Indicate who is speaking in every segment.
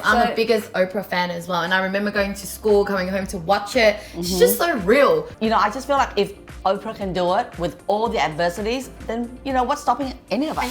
Speaker 1: I'm the biggest Oprah fan as well, and I remember going to school, coming home to watch it. She's just so real.
Speaker 2: You know, I just feel like if Oprah can do it with all the adversities, then, you know, what's stopping any of us?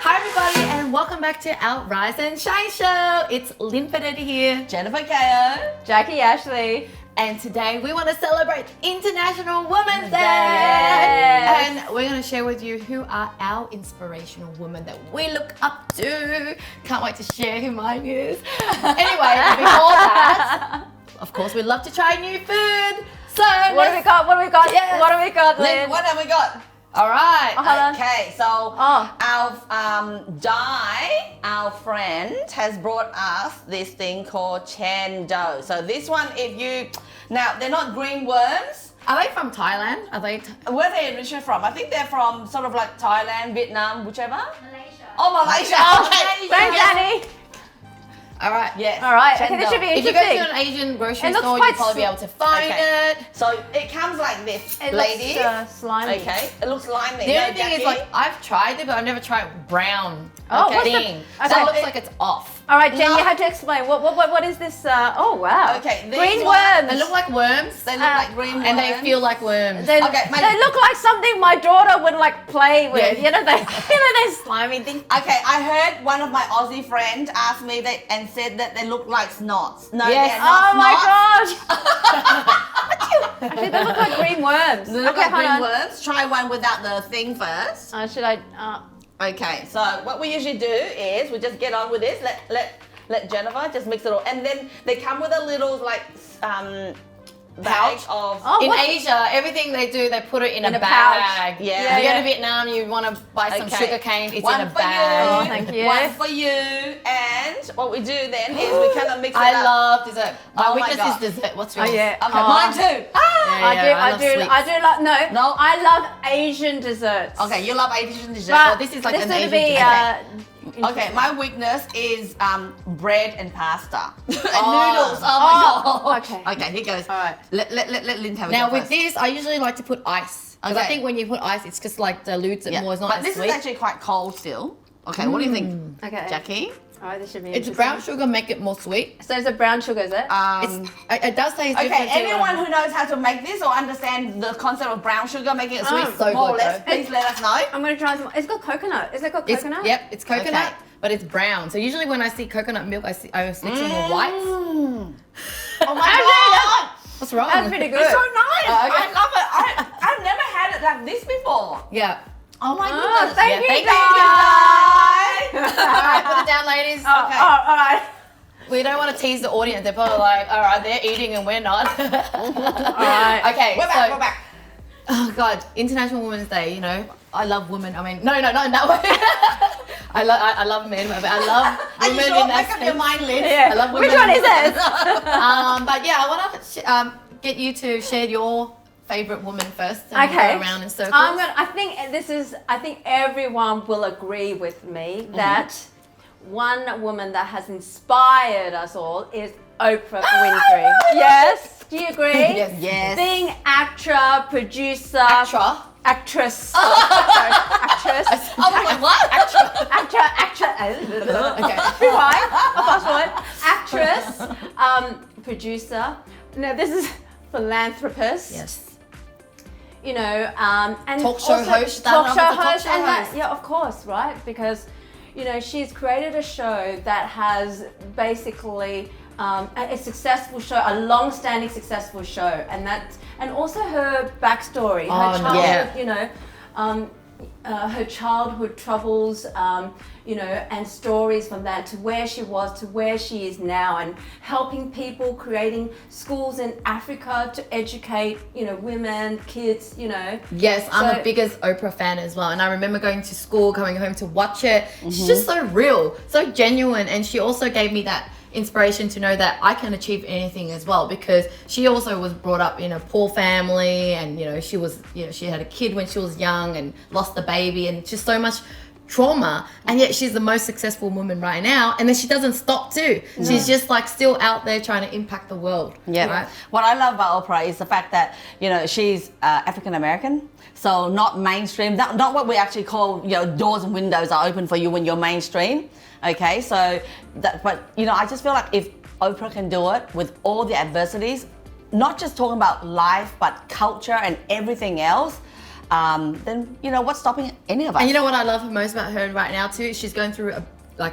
Speaker 1: Hi everybody, and welcome back to our Rise and Shine show. It's Winfrey here,
Speaker 2: Jennifer 𝐂𝐄𝐓,
Speaker 3: Jackie Ashley.
Speaker 1: and today we want to celebrate International Women's Day.
Speaker 3: Yes.
Speaker 1: And we're going to share with you who are our inspirational women that we look up to. Can't wait to share who mine is. Anyway, before that, of course, we'd love to try new food. So
Speaker 3: What do we got? What do we got?
Speaker 1: Yes.
Speaker 3: What do we got,
Speaker 2: Lynn,
Speaker 3: Lynn?
Speaker 2: what have we got?
Speaker 1: all right.
Speaker 3: Hold on.
Speaker 2: Okay, so
Speaker 3: Oh.
Speaker 2: our Di, our friend, has brought us this thing called 𝐿𝐴. So this one, now they're not green worms.
Speaker 1: Are they from Thailand? Are they?
Speaker 2: Where are they originally from? I think they're from sort of like Thailand, Vietnam, whichever.
Speaker 4: Malaysia.
Speaker 2: Oh, Malaysia.
Speaker 3: Oh,
Speaker 2: Okay.
Speaker 3: thanks, Annie.
Speaker 1: All right.
Speaker 2: Yes.
Speaker 3: All right.
Speaker 2: 𝐿𝐴.
Speaker 3: Okay, this should be
Speaker 1: If you go
Speaker 3: interesting.
Speaker 1: to an Asian grocery
Speaker 3: It looks
Speaker 1: store,
Speaker 3: quite
Speaker 1: you'll probably be able to find
Speaker 2: Okay.
Speaker 1: it.
Speaker 2: So it comes like this,
Speaker 3: It
Speaker 2: ladies.
Speaker 3: looks slimy.
Speaker 2: Okay, it looks slimy.
Speaker 1: The
Speaker 2: No,
Speaker 1: only thing is,
Speaker 2: Jackie?
Speaker 1: like, I've tried it, but I've never tried brown
Speaker 3: Oh, what's the-
Speaker 1: thing. So
Speaker 3: okay.
Speaker 1: it looks like it's off.
Speaker 3: All right, Jen,
Speaker 2: No.
Speaker 3: you have to explain. What is this? Oh, wow.
Speaker 2: Okay, these
Speaker 3: Green
Speaker 2: ones-
Speaker 3: worms.
Speaker 1: They look like worms,
Speaker 2: They look like green
Speaker 1: and they
Speaker 2: worms.
Speaker 1: feel like worms.
Speaker 3: They,
Speaker 2: Okay,
Speaker 3: they look like something my daughter would like play with.
Speaker 1: Yeah.
Speaker 3: You know, they slimy things.
Speaker 2: Okay, I heard one of my Aussie friends ask me that and said that they look like snots. No,
Speaker 1: Yes.
Speaker 2: they're not
Speaker 3: Oh my
Speaker 2: snots.
Speaker 3: gosh. Actually, they look like green worms.
Speaker 2: They look
Speaker 3: Okay,
Speaker 2: like
Speaker 3: hold
Speaker 2: green
Speaker 3: on.
Speaker 2: worms. Try one without the thing first.
Speaker 3: Should I?
Speaker 2: Okay, so what we usually do is we just get on with this. Let Jennifer just mix it all, and then they come with a little like bag
Speaker 1: Pouch?
Speaker 2: of.
Speaker 3: Oh,
Speaker 1: In
Speaker 3: what?
Speaker 1: Asia, everything they do, they put it in
Speaker 3: In
Speaker 1: a
Speaker 3: a pouch.
Speaker 1: bag.
Speaker 2: Yeah.
Speaker 1: If you go
Speaker 3: Yeah.
Speaker 1: to Vietnam, you want to buy some
Speaker 2: Okay.
Speaker 1: sugar cane, it's
Speaker 2: One
Speaker 1: in a
Speaker 2: for
Speaker 1: bag.
Speaker 3: Oh,
Speaker 2: you.
Speaker 3: thank you.
Speaker 2: One for you. And what we do then is we kind of mix it
Speaker 1: I
Speaker 2: up.
Speaker 1: love dessert. My
Speaker 2: Oh my
Speaker 1: weakness
Speaker 2: God.
Speaker 1: is dessert. What's
Speaker 3: Oh
Speaker 1: yours?
Speaker 3: yeah.
Speaker 2: Okay,
Speaker 3: Oh.
Speaker 2: mine too.
Speaker 1: Yeah, I love sweets.
Speaker 3: I do love
Speaker 2: No.
Speaker 3: I love Asian desserts.
Speaker 2: Okay, you love Asian dessert.
Speaker 3: But
Speaker 1: Well, this is like
Speaker 3: this
Speaker 1: an
Speaker 3: would
Speaker 1: Asian
Speaker 3: be
Speaker 1: dessert.
Speaker 2: Okay, my weakness is bread and pasta and
Speaker 1: Oh.
Speaker 2: noodles. Oh my
Speaker 3: Oh,
Speaker 2: god.
Speaker 3: okay.
Speaker 2: Okay, here goes.
Speaker 3: All right.
Speaker 2: Let Lynn have it.
Speaker 1: Now
Speaker 2: go
Speaker 1: with
Speaker 2: first.
Speaker 1: this, I usually like to put ice. Because I
Speaker 2: Okay.
Speaker 1: think when you put ice, it's just like dilutes it
Speaker 2: Yeah,
Speaker 1: more. It's not
Speaker 2: but
Speaker 1: as
Speaker 2: this
Speaker 1: sweet.
Speaker 2: is actually quite cold still. Okay, what do you think,
Speaker 3: Okay.
Speaker 2: Jackie?
Speaker 3: All right, this should be
Speaker 1: It's
Speaker 3: interesting.
Speaker 1: brown sugar, make it more sweet.
Speaker 3: So it's a brown sugar, is it?
Speaker 1: It does taste
Speaker 2: Okay,
Speaker 1: different to,
Speaker 2: anyone who knows how to make this or understand the concept of brown sugar making it sweet,
Speaker 1: so
Speaker 2: more or
Speaker 1: good,
Speaker 2: less,
Speaker 1: though.
Speaker 2: please let us know.
Speaker 3: I'm gonna try some. It's got coconut. Is it got
Speaker 1: It's,
Speaker 3: coconut?
Speaker 1: yep, it's coconut,
Speaker 2: Okay.
Speaker 1: but it's brown. So usually when I see coconut milk, I see more whites.
Speaker 2: Oh my god!
Speaker 1: What's wrong?
Speaker 3: That's pretty good.
Speaker 2: It's so nice!
Speaker 1: Oh, okay.
Speaker 2: I love it! I've never had it like this before.
Speaker 1: Yeah.
Speaker 2: Oh my
Speaker 3: Oh,
Speaker 2: goodness!
Speaker 3: thank
Speaker 1: Yeah,
Speaker 3: you,
Speaker 1: thank you,
Speaker 3: guys.
Speaker 1: All right, put it down, ladies.
Speaker 3: Oh,
Speaker 2: Okay.
Speaker 3: oh, all right.
Speaker 1: We don't want to tease the audience. They're probably like, all right, they're eating and we're not.
Speaker 3: All right.
Speaker 1: Okay,
Speaker 2: We're back, we're back.
Speaker 1: Oh God, International Women's Day. You know, I love women. I mean, no, not in that way. I love men, but I love
Speaker 2: Are you
Speaker 1: women
Speaker 2: sure?
Speaker 1: in that
Speaker 2: Make up your
Speaker 1: sense.
Speaker 2: mind, Lynn.
Speaker 3: Yeah.
Speaker 1: I love women.
Speaker 3: Which one is it?
Speaker 1: But yeah, I want to get you to share your favorite woman first. And
Speaker 3: Okay.
Speaker 1: Go around in circles.
Speaker 3: I think everyone will agree with me that one woman that has inspired us all is Oprah Winfrey. Yes. Do you agree?
Speaker 1: Yes.
Speaker 2: Yes.
Speaker 3: Being actor, producer,
Speaker 1: Actra.
Speaker 3: actress. Sorry, actress.
Speaker 2: Oh my god, what?
Speaker 3: Actor.
Speaker 1: Okay.
Speaker 3: Rewind. I'll fast forward. Actress, producer. No, this is philanthropist.
Speaker 1: Yes.
Speaker 3: You know, and
Speaker 1: Talk show
Speaker 3: also
Speaker 1: host,
Speaker 3: talk
Speaker 1: started
Speaker 3: show
Speaker 1: off as a talk
Speaker 3: host,
Speaker 1: show
Speaker 3: and that,
Speaker 1: host.
Speaker 3: yeah, of course, right? Because, you know, she's created a show that has basically a successful show, a long-standing successful show, and also her backstory, her
Speaker 1: Oh,
Speaker 3: childhood,
Speaker 1: yeah.
Speaker 3: you know, her childhood troubles, you know, and stories from that to where she was to where she is now, and helping people, creating schools in Africa to educate, you know, women, kids, you know.
Speaker 1: Yes, I'm
Speaker 3: So-
Speaker 1: the biggest Oprah fan as well. And I remember going to school, coming home to watch it. She's just so real, so genuine. And she also gave me that inspiration to know that I can achieve anything as well, because she also was brought up in a poor family, and you know, she had a kid when she was young and lost the baby, and just so much trauma, and yet she's the most successful woman right now, and then she doesn't stop too. She's just like still out there trying to impact the world.
Speaker 2: Yeah.
Speaker 1: Right?
Speaker 2: What I love about Oprah is the fact that, you know, she's African American, so not mainstream, not what we actually call, you know, doors and windows are open for you when you're mainstream. Okay, so but you know, I just feel like if Oprah can do it with all the adversities, not just talking about life, but culture and everything else, then, you know, what's stopping any of us?
Speaker 1: And you know what I love most about her right now too? She's going through a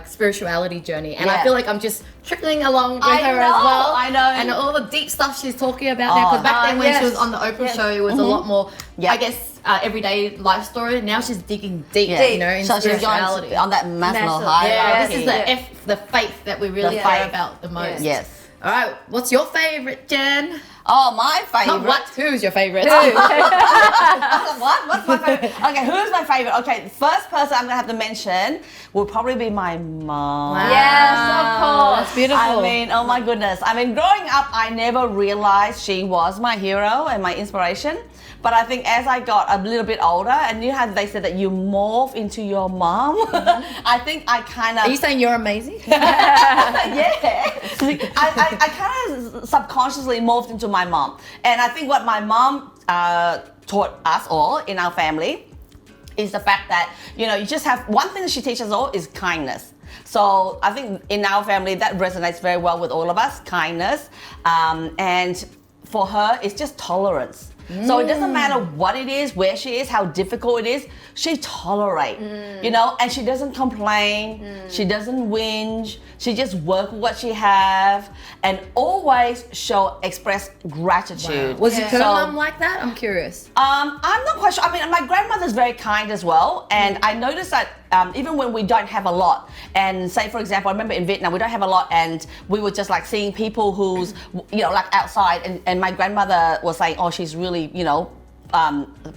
Speaker 1: spirituality journey, and
Speaker 2: Yeah.
Speaker 1: I feel like I'm just trickling along with
Speaker 2: I
Speaker 1: her
Speaker 2: know,
Speaker 1: as well.
Speaker 2: I know.
Speaker 1: And all the deep stuff she's talking about now, because back then when she was on the Oprah show, it was a lot more,
Speaker 2: Yeah.
Speaker 1: I guess, everyday life story. Now she's digging deep, you know, in
Speaker 2: so she's
Speaker 1: spirituality.
Speaker 2: going on that Maslow
Speaker 3: Maslow.
Speaker 2: hierarchy.
Speaker 1: Yeah, this is the faith that we really
Speaker 2: The
Speaker 1: care
Speaker 2: faith.
Speaker 1: about the most.
Speaker 2: Yes.
Speaker 1: All right, what's your favorite, Jen?
Speaker 2: Oh, my favorite.
Speaker 1: Not what, who's your favorite?
Speaker 2: What? What's my favorite? Okay, who's my favorite? Okay, the first person I'm gonna have to mention will probably be my mom.
Speaker 1: Wow.
Speaker 3: Yes, of course.
Speaker 1: That's beautiful.
Speaker 2: I mean, oh my goodness. I mean, growing up, I never realized she was my hero and my inspiration. But I think as I got a little bit older, and you know how they said that you morph into your mom, I think I kind of.
Speaker 1: Are you saying you're amazing?
Speaker 2: Yeah. I kind of subconsciously morphed into my mom. And I think what my mom taught us all in our family is the fact that, you know, you just have one thing that she teaches us all is kindness. So I think in our family that resonates very well with all of us, kindness. And for her, it's just tolerance. So it doesn't matter what it is, where she is, how difficult it is, she tolerates, you know, and she doesn't complain, she doesn't whinge, she just work with what she have and always express gratitude.
Speaker 1: Was your
Speaker 2: So-
Speaker 1: mom like that? I'm curious.
Speaker 2: I'm not quite sure. I mean, my grandmother's very kind as well, and I noticed that even when we don't have a lot, and say for example, I remember in Vietnam we don't have a lot, and we were just like seeing people who's, you know, like outside, and my grandmother was saying, oh, she's really, you know,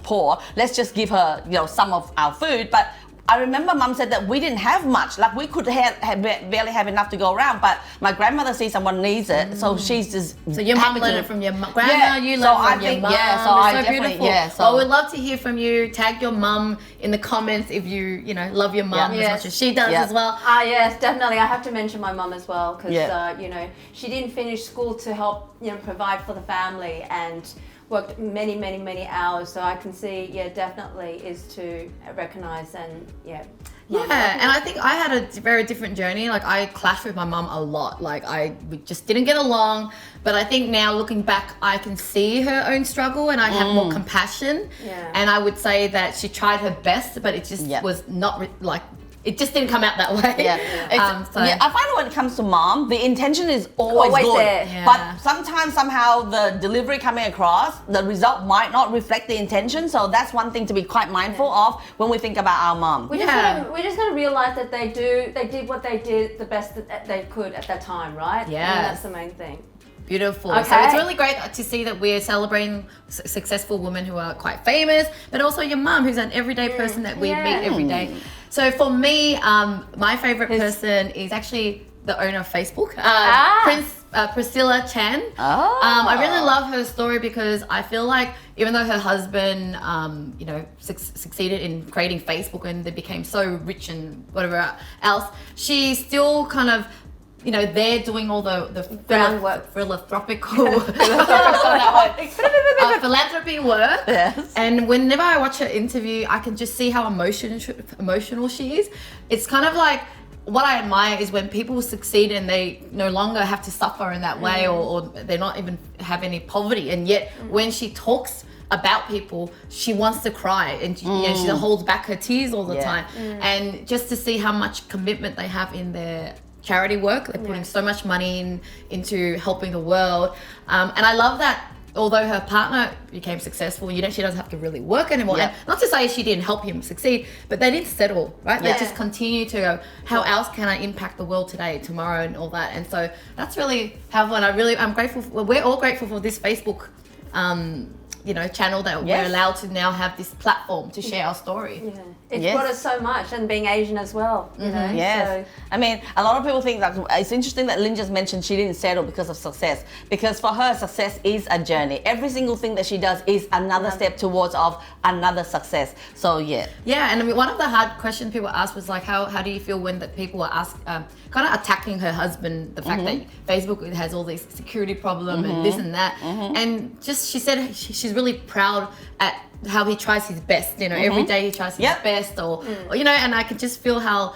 Speaker 2: poor. Let's just give her, you know, some of our food, but. I remember Mum said that we didn't have much, like we could barely have enough to go around, but my grandmother sees someone needs it, so she's just
Speaker 1: So your mum
Speaker 2: happy
Speaker 1: learned
Speaker 2: to-
Speaker 1: it from your grandma, you learned from your mum.
Speaker 2: Yeah, so
Speaker 1: It's
Speaker 2: I
Speaker 1: so
Speaker 2: definitely,
Speaker 1: beautiful.
Speaker 2: yeah. So
Speaker 1: Well, we'd love to hear from you. Tag your mum in the comments if you know, love your mum
Speaker 2: Yeah.
Speaker 1: as much as she does
Speaker 2: Yeah.
Speaker 1: as well.
Speaker 3: Yes, definitely. I have to mention my mum as well because,
Speaker 2: Yeah.
Speaker 3: you know, she didn't finish school to help, you know, provide for the family and worked many, many, many hours. So I can see, yeah, definitely is to recognize and, yeah.
Speaker 1: Yeah, and I think I had a very different journey. Like I clashed with my mum a lot. Like we just didn't get along. But I think now looking back, I can see her own struggle and I have more compassion.
Speaker 3: Yeah.
Speaker 1: And I would say that she tried her best, but it just was not like, it just didn't come out that way.
Speaker 2: Yeah.
Speaker 1: So.
Speaker 2: I find that when it comes to mom, the intention is always good.
Speaker 3: there.
Speaker 1: Yeah.
Speaker 2: But sometimes, somehow, the delivery coming across, the result might not reflect the intention. So that's one thing to be quite mindful of when we think about our mom.
Speaker 3: We're just gonna realize that they did what they did the best that they could at that time, right?
Speaker 1: Yes.
Speaker 3: And that's the main thing.
Speaker 1: Beautiful.
Speaker 3: Okay.
Speaker 1: So it's really great to see that we're celebrating successful women who are quite famous, but also your mum, who's an everyday person that we meet every day. So for me, my favorite person is actually the owner of Facebook, Priscilla Chan. I really love her story because I feel like even though her husband, you know, succeeded in creating Facebook and they became so rich and whatever else, she still kind of, you know, they're doing all the
Speaker 3: Groundwork.
Speaker 1: philanthropical philanthropy work.
Speaker 2: Yes.
Speaker 1: And whenever I watch her interview, I can just see how emotional she is. It's kind of like, what I admire is when people succeed and they no longer have to suffer in that way, or they're not even have any poverty, and yet when she talks about people, she wants to cry, and you know, she holds back her tears all the time. And just to see how much commitment they have in their charity work, they're putting so much money into helping the world, and I love that. Although her partner became successful, you know, she doesn't have to really work anymore.
Speaker 2: Yeah.
Speaker 1: And not to say she didn't help him succeed, but they didn't settle, right? They just continue to go, how else can I impact the world today, tomorrow, and all that. And so that's really helpful. And I'm grateful. We're all grateful for this Facebook channel that we're allowed to now have this platform to share our story.
Speaker 3: Yeah. It's brought us so much, and being Asian as well, you know.
Speaker 2: Yes.
Speaker 3: So.
Speaker 2: I mean, a lot of people think that it's interesting that Lynn just mentioned she didn't settle because of success. Because for her, success is a journey. Every single thing that she does is another step towards of another success. So yeah.
Speaker 1: Yeah, and I mean, one of the hard questions people asked was like, how do you feel when that people are kind of attacking her husband, the fact that Facebook has all these security problem and this and that, and just she said she's really proud at how he tries his best, every day he tries his best, or and I could just feel how,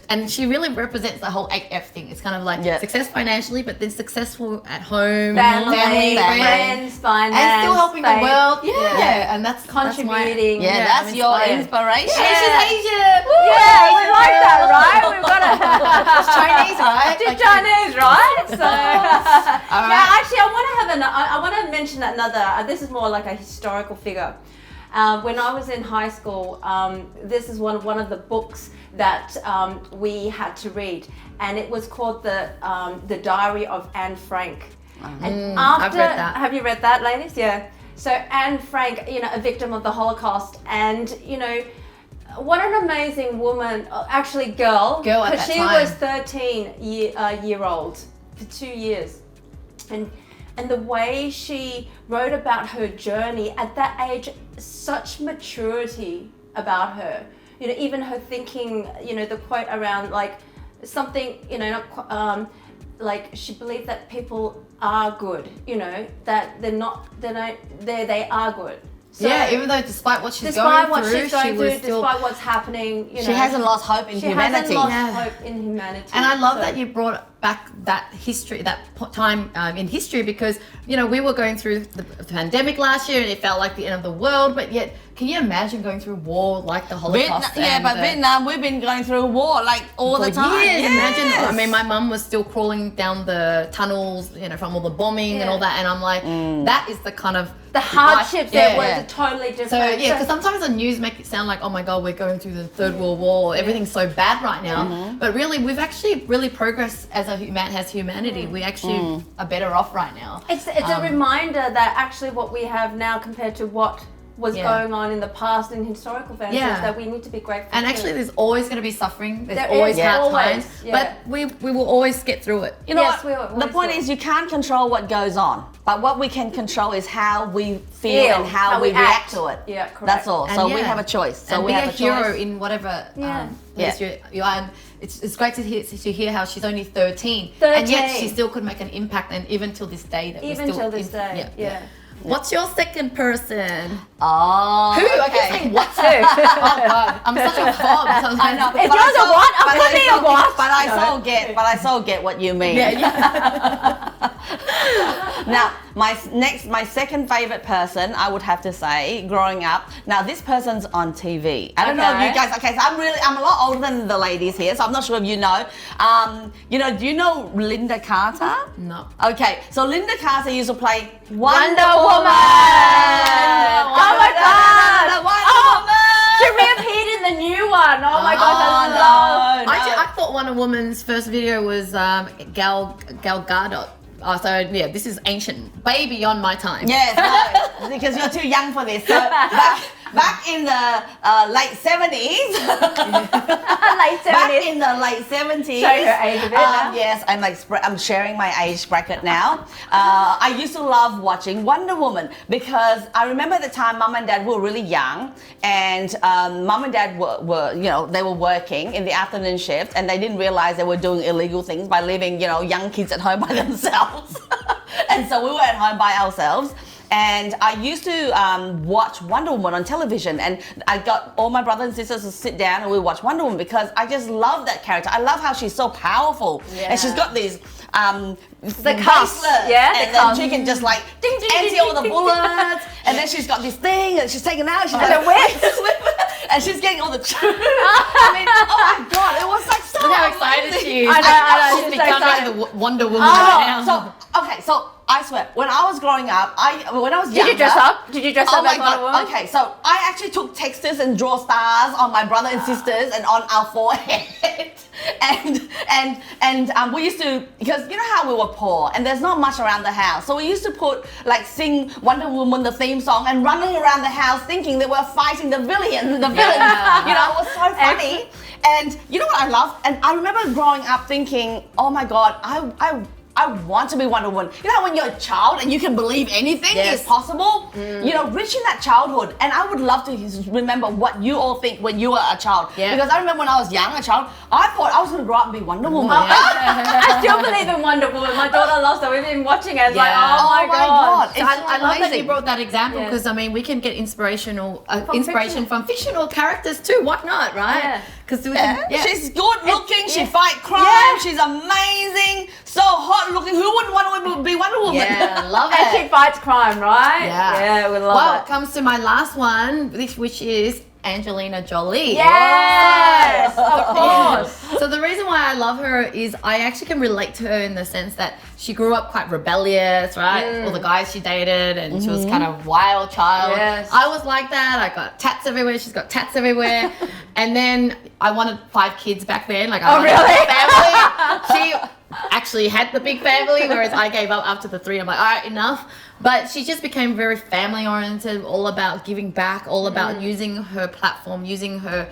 Speaker 1: and she really represents the whole 𝐒𝐓 thing. It's kind of like success financially, but then successful at home,
Speaker 3: family, friends, finance,
Speaker 1: and still helping the world.
Speaker 3: Yeah,
Speaker 1: and that's
Speaker 3: contributing.
Speaker 2: That's your inspiration.
Speaker 1: Yeah, she's Asian.
Speaker 3: Yeah, we like that, right? We've got to.
Speaker 1: It's Chinese, right?
Speaker 3: It's Chinese, right? So,
Speaker 1: all right.
Speaker 3: now, actually, I want to mention another. This is more like a historical figure. When I was in high school, this is one of the books that we had to read, and it was called the Diary of Anne Frank. And after,
Speaker 1: I've read that.
Speaker 3: Have you read that, ladies? Yeah. So Anne Frank, a victim of the Holocaust, and what an amazing woman, actually girl
Speaker 1: at that
Speaker 3: she
Speaker 1: time.
Speaker 3: was 13 year old for 2 years, and the way she wrote about her journey at that age, such maturity about her, even her thinking, the quote around like something, like she believed that people are good, that they are good. So,
Speaker 1: even though despite what she's
Speaker 3: despite
Speaker 1: going
Speaker 3: what
Speaker 1: through,
Speaker 3: she's going
Speaker 1: she
Speaker 3: through,
Speaker 1: was still.
Speaker 3: despite what's happening,
Speaker 2: She hasn't lost hope in humanity.
Speaker 3: She hasn't lost hope in humanity.
Speaker 1: And I love that you brought back that history, that time in history, because we were going through the pandemic last year, and it felt like the end of the world. But yet, can you imagine going through war like the Holocaust?
Speaker 2: Vietnam, we've been going through war like all the time.
Speaker 1: Years.
Speaker 2: Yes.
Speaker 1: Imagine. I mean, my mum was still crawling down the tunnels, from all the bombing and all that, and I'm like, that is the kind of
Speaker 3: the hardships there were totally different.
Speaker 1: So because sometimes the news make it sound like, oh my God, we're going through the Third World War, everything's so bad right now. But really, we've actually really progressed as humanity. We actually are better off right now.
Speaker 3: It's a reminder that actually what we have now compared to what was going on in the past in historical events is that we need to be grateful.
Speaker 1: And actually, there's always going to be suffering. There's always hard times, but we will always get through it.
Speaker 2: You know what? The point is, you can't control what goes on, but what we can control is how we feel and how we react to it.
Speaker 3: Yeah, correct.
Speaker 2: That's all.
Speaker 1: And
Speaker 2: so we have a choice. So
Speaker 1: and
Speaker 2: we
Speaker 1: be
Speaker 2: have
Speaker 1: a
Speaker 2: a
Speaker 1: hero
Speaker 2: choice.
Speaker 1: in whatever.
Speaker 2: Yes,
Speaker 1: you are. And it's great to hear how she's only 13,
Speaker 3: 13,
Speaker 1: and yet she still could make an impact, and even till this day
Speaker 3: Even till this day. Yeah.
Speaker 1: What's your second person?
Speaker 2: Oh,
Speaker 1: Who? I keep saying what to? Oh God, I'm such a fob.
Speaker 2: I know.
Speaker 3: If yours a what, I'm gonna be a what.
Speaker 2: But I so get what you mean. Now, my second favorite person, I would have to say, growing up. Now, this person's on TV. I don't know if you guys. Okay, so I'm a lot older than the ladies here, so I'm not sure if you know. Do you know Lynda Carter?
Speaker 1: No.
Speaker 2: Okay, so Lynda Carter used to play
Speaker 3: Wonder Woman. Oh my God! She reappeared in the new one. Oh my gosh,
Speaker 1: I thought Wonder Woman's first video was Gal Gadot. Oh, so yeah, this is ancient, way beyond my time.
Speaker 2: Yes, no, because you're too young for this. So back in the late 70s. Back in the late 70s.
Speaker 3: Show your age a bit now.
Speaker 2: Yes, I'm sharing my age bracket now. I used to love watching Wonder Woman because I remember at the time Mum and Dad were really young, and Mum and Dad were they were working in the afternoon shift, and they didn't realize they were doing illegal things by leaving young kids at home by themselves. And so we were at home by ourselves. And I used to watch Wonder Woman on television, and I got all my brothers and sisters to sit down and we watch Wonder Woman because I just love that character. I love how she's so powerful, and she's got these
Speaker 3: the cuffs,
Speaker 2: and then she can just like empty all the bullets, and then she's got this thing and she's taking out, she's got a whip, and she's getting all the truth. I mean, oh my God, it was like so.
Speaker 1: Look how excited she is.
Speaker 3: I know.
Speaker 1: She's becoming the Wonder Woman right now.
Speaker 2: So I swear, when I was growing up, when I was younger...
Speaker 3: Did you dress up? Did you dress up as Wonder Woman?
Speaker 2: Okay, so I actually took textures and draw stars on my brother and sisters and on our forehead. and we used to, because you know how we were poor and there's not much around the house, so we used to put like sing Wonder Woman the theme song and running around the house thinking they were fighting the villain. You know, it was so funny. And you know what I love? And I remember growing up thinking, oh my God, I want to be Wonder Woman. You know how when you're a child and you can believe anything is possible? You know, reaching that childhood. And I would love to remember what you all think when you were a child. Because I remember when I was young, a child, I thought I was going to grow up and be Wonder Woman.
Speaker 3: I still believe in Wonder Woman. My daughter loves it. We've been watching it. It's like, oh my God.
Speaker 1: So I love that you brought that example because I mean, we can get inspiration from fictional characters too. Why not, right? Because
Speaker 2: she's good looking, she fight crime, she's amazing, so hot looking. Who wouldn't want to be Wonder Woman?
Speaker 1: Yeah, love it.
Speaker 3: And she fights crime, right?
Speaker 1: Yeah,
Speaker 3: we love
Speaker 1: well,
Speaker 3: it.
Speaker 1: it comes to my last one, which is Angelina Jolie.
Speaker 3: Yes, of course.
Speaker 1: So the reason why I love her is I actually can relate to her in the sense that she grew up quite rebellious, right? All the guys she dated, and she was kind of wild child.
Speaker 3: Yes.
Speaker 1: I was like that. I got tats everywhere. She's got tats everywhere. And then I wanted 5 kids back then. Like I wanted a family. She actually had the big family, whereas I gave up after the 3. I'm like, all right, enough. But she just became very family oriented, all about giving back, all about using her platform, using her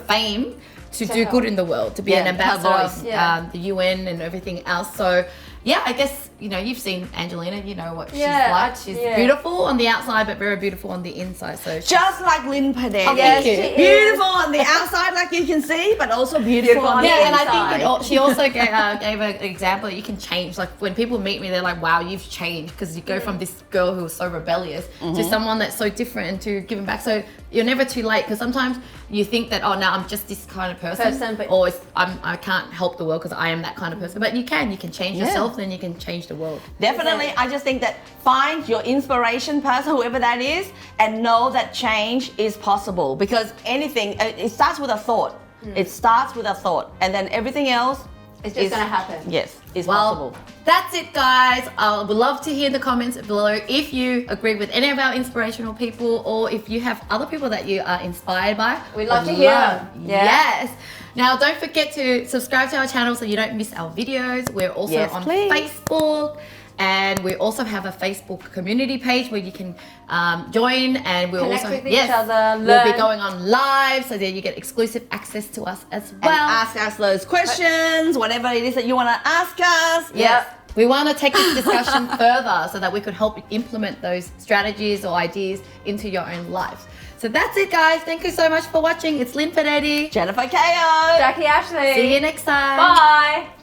Speaker 1: fame to do good in the world, to be an ambassador of the UN and everything else. So yeah, I guess, you know, you've seen Angelina, you know what she's like. She's beautiful on the outside, but very beautiful on the inside. So
Speaker 2: just like Lynda Carter.
Speaker 1: Oh,
Speaker 3: yes,
Speaker 2: beautiful on the outside, like you can see, but also beautiful on the inside.
Speaker 1: And I think she also gave an example that you can change. Like when people meet me, they're like, wow, you've changed, because you go from this girl who was so rebellious to someone that's so different and to giving back. So you're never too late, because sometimes you think that, oh, now I'm just this kind of person or I can't help the world because I am that kind of person. But you can change yourself, then you can change the world.
Speaker 2: Definitely. I just think that find your inspiration person, whoever that is, and know that change is possible, because anything, it starts with a thought. It starts with a thought, and then everything else
Speaker 3: it's just going to happen.
Speaker 2: Yes, is possible.
Speaker 1: That's it, guys. I would love to hear in the comments below if you agree with any of our inspirational people, or if you have other people that you are inspired by.
Speaker 3: We'd love to hear them.
Speaker 1: Yes. Now, don't forget to subscribe to our channel so you don't miss our videos. We're also on Facebook, and we also have a Facebook community page where you can join, and we'll
Speaker 3: connect
Speaker 1: also
Speaker 3: with each other,
Speaker 1: we'll be going on live, so that you get exclusive access to us as well.
Speaker 2: And ask us those questions, whatever it is that you want to ask us.
Speaker 1: Yes. We want to take this discussion further so that we could help implement those strategies or ideas into your own lives. So that's it, guys. Thank you so much for watching. It's Lynda Carter,
Speaker 2: Jennifer 𝐂𝐄,
Speaker 3: Jackie Ashley.
Speaker 1: See you next time.
Speaker 3: Bye.